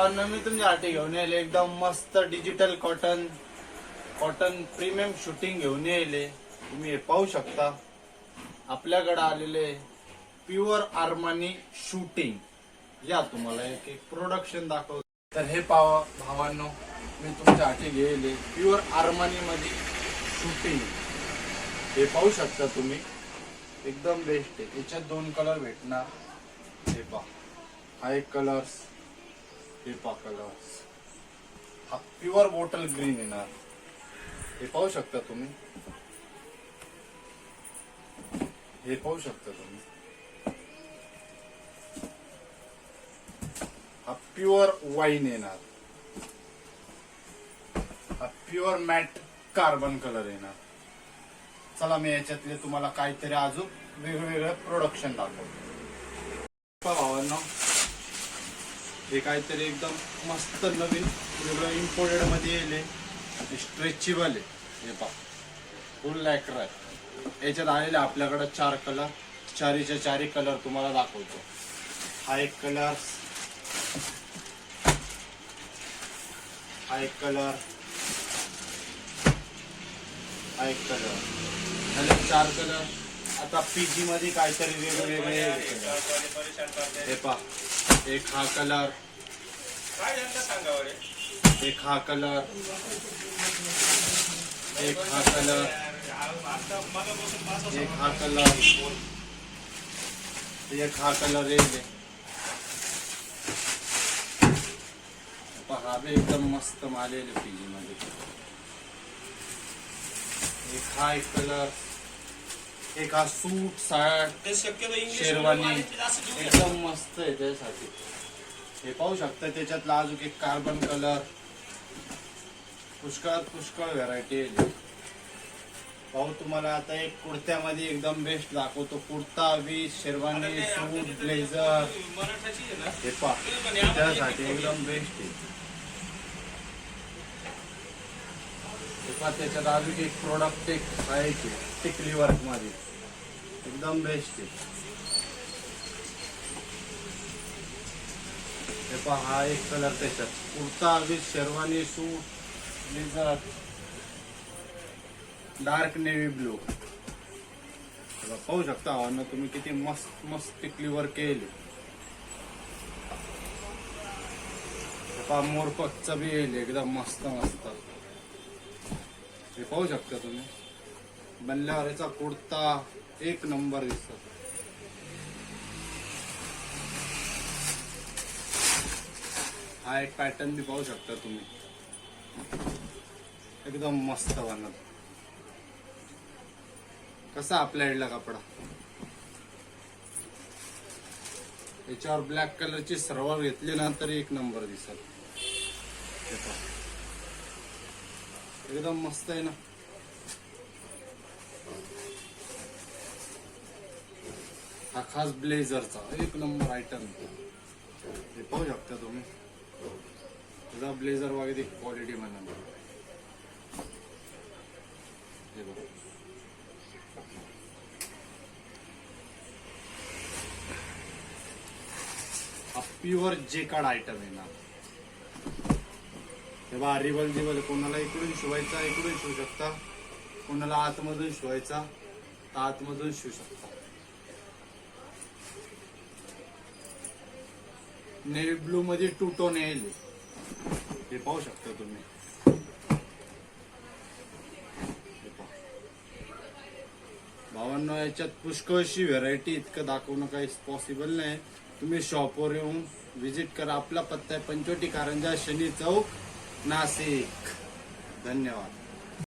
भावांना मी तुमच्यासाठी घेऊन येईल एकदम मस्त डिजिटल कॉटन प्रीमियम शूटिंग घेऊन येईल। तुम्ही हे पाहू शकता आपल्याकडे आलेले प्युअर आर्मानी शूटिंग। या तुम्हाला एक एक प्रोडक्शन दाखवतो। तर हे पावा भावांनो मी तुमच्यासाठी घेतले प्युअर आर्मानी मध्ये शूटिंग। हे पाहू शकता तुम्ही एकदम बेस्ट आहे। याच्यात 2 कलर भेटणार। हे पहा हा एक कलर्स, हे पहा कलर्स, हा प्युअर बॉटल ग्रीन येणार। हे पाहू शकता तुम्ही, हे पाहू शकता तुम्ही, हा प्युअर वाईन येणार, हा प्युअर मॅट कार्बन कलर येणार। चला मी याच्यातले तुम्हाला काहीतरी अजून वेगवेगळे प्रोडक्शन दाखवतो। भावांनो हे काहीतरी एकदम मस्त नवीन वेगळं इम्पोर्टेड मध्ये येले, स्ट्रेचेबल आहे। हे पहा फुल लॅकर आहे। याच्यात आलेले आपल्याकडे 4 कलर, चारीचे 4 कलर तुम्हाला दाखवतो। हा एक कलर, हा एक कलर, हा एक कलर, आणि 4 कलर। आता पीजी मध्ये काहीतरी वेगवेगळे हे पहा, एक हा कलर, एक हा कलर, एक हा कलर, एक हा कलर, एक हा कलर येईल। पहा बे एकदम मस्त माल येईल पीजी मध्ये। एक हा एक कलर, एक हा सूट शर्ट शेरवानी एकदम मस्त आहे त्यासाठी। हे पाहू शकता त्याच्यातला अजून एक कार्बन कलर, पुष्कळ व्हरायटी आहे। भाऊ तुम्हाला आता एक कुर्त्यामध्ये एकदम बेस्ट दाखवतो। Kurta with sherwani suit blazer, हे पहा त्यासाठी एकदम बेस्ट आहे। हे पहा त्याच्यात अजून एक प्रोडक्ट एक आहे टिकली वर्क मध्ये एकदम बेस्ट आहे। हे पहा हा एक कलर त्याच्यात kurta with sherwani suit blazer dark navy blue. पाहू शकता ना तुम्ही किती मस्त मस्त टिकली वर्क केली। मोरपकचं बी येईल एकदम मस्त मस्त। हे पाहू शकता तुम्ही बनल्यावर याचा कुर्ता एक नंबर दिसतो। हा एक पॅटर्न भी पाहू शकता तुम्ही एकदम मस्त बनत। कसा आपल्या इडला कपडा, याच्यावर ब्लॅक कलरची सरवळ घेतली ना तरी एक नंबर दिसत। एकदम मस्त आहे ना। हा खास ब्लेझरचा एक नंबर आयटम। हे पाहू शकता तुम्ही त्याचा ब्लेझर वगैरे क्वालिटी म्हणा। हे बघा हा प्युअर जेकार्ड आयटम आहे ना। तेव्हा रिबल जिबल कोणाला इकडून शिवायचा इकडून शिवू शकता, कोणाला आतमधून शिवायचा तर आतमधून शिवू शकता। नेव्ही ब्लू मध्ये 2 टोन येईल। हे पाहू शकता तुम्ही। भावांनो याच्यात पुष्कळशी व्हरायटी इतकं दाखवणं काही पॉसिबल नाही। तुम्ही शॉपवर येऊन विजिट करा। आपला पत्ता आहे पंचवटी कारंजा शनी चौक नाशिक। धन्यवाद।